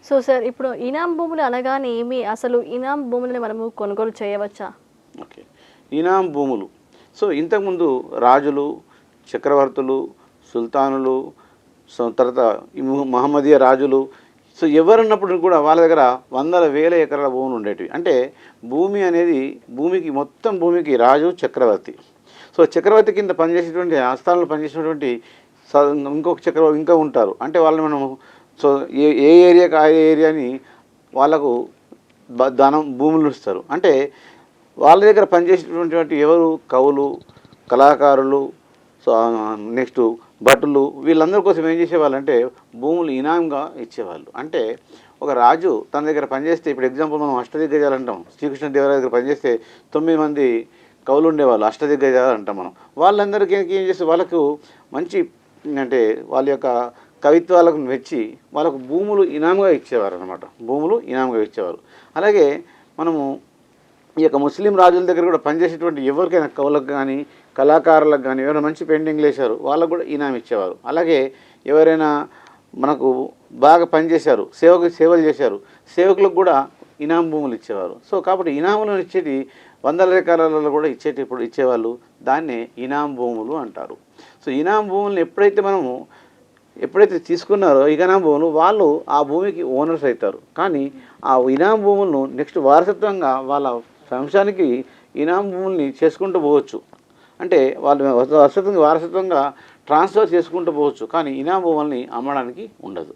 So sir ఇప్పుడు ఇనాం భూములు అనగానే ఏమి? అసలు ఇనాం భూములని మనము కొనుగోలు చేయవచ్చా? ఓకే. ఇనాం భూములు. సో ఇంతకుముందు రాజులు, చక్రవర్తులు, సుల్తానులు, తర్వాత ఈ మహమ్మదీయ రాజులు, సో ఎవరున్నప్పుడు కూడా వాళ్ళ దగ్గర వందల వేల ఎకరాల భూములు ఉండేటివి. అంటే భూమి అనేది మొత్తం భూమికి రాజు చక్రవర్తి. సో చక్రవర్తి కింద పనిచేసేటువంటి ఆస్థానంలో పనిచేసినటువంటి ఇంకొక చక్రవర్తి ఇంకా ఉంటారు. అంటే వాళ్ళని మనము సో ఏ ఏరియాకి ఆ ఏరియాని వాళ్ళకు భూములు ఇస్తారు. అంటే వాళ్ళ దగ్గర పనిచేసేటువంటి ఎవరు కవులు, కళాకారులు, సో నెక్స్ట్ భటులు, వీళ్ళందరి కోసం ఏం చేసేవాళ్ళు అంటే భూములు ఇనాంగా ఇచ్చేవాళ్ళు. అంటే ఒక రాజు తన దగ్గర పనిచేస్తే, ఇప్పుడు ఎగ్జాంపుల్ మనం అష్టదిగ్గజాలు అంటాం. శ్రీకృష్ణదేవరాయ దగ్గర పనిచేస్తే 9 మంది కవులు ఉండేవాళ్ళు, అష్టదిగ్గజాలు అంటాం మనం. వాళ్ళందరికీ ఏం చేస్తే వాళ్ళకు మంచి అంటే వాళ్ళ యొక్క కవిత్వాలకు మెచ్చి వాళ్ళకు భూములు ఇనాంగా ఇచ్చేవారు అనమాట. భూములు ఇనాంగా ఇచ్చేవారు. అలాగే మనము ఈ యొక్క ముస్లిం రాజుల దగ్గర కూడా పనిచేసేటువంటి ఎవరికైనా కవులకు కానీ కళాకారులకు కానీ ఎవరైనా మంచి పెయింటింగ్లు వేశారు వాళ్ళకు కూడా ఇనాం ఇచ్చేవారు. అలాగే ఎవరైనా మనకు బాగా పనిచేశారు, సేవలు చేశారు, సేవకులకు కూడా ఇనాం భూములు ఇచ్చేవారు. సో కాబట్టి ఇనాములను ఇచ్చేటి వందల ఎకరాలలో కూడా ఇచ్చేవాళ్ళు. దాన్నే ఇనాం భూములు అంటారు. సో ఇనాం భూములను ఎప్పుడైతే తీసుకున్నారో ఇనాం భూములు, వాళ్ళు ఆ భూమికి ఓనర్స్ అవుతారు. కానీ ఆ ఇనాం భూములను నెక్స్ట్ వారసత్వంగా వాళ్ళ వంశానికి ఇనాం భూముల్ని చేసుకుంటూ పోవచ్చు. అంటే వాళ్ళు వారసత్వంగా ట్రాన్స్ఫర్ చేసుకుంటూ పోవచ్చు. కానీ ఇనాం భూముల్ని అమ్మడానికి ఉండదు.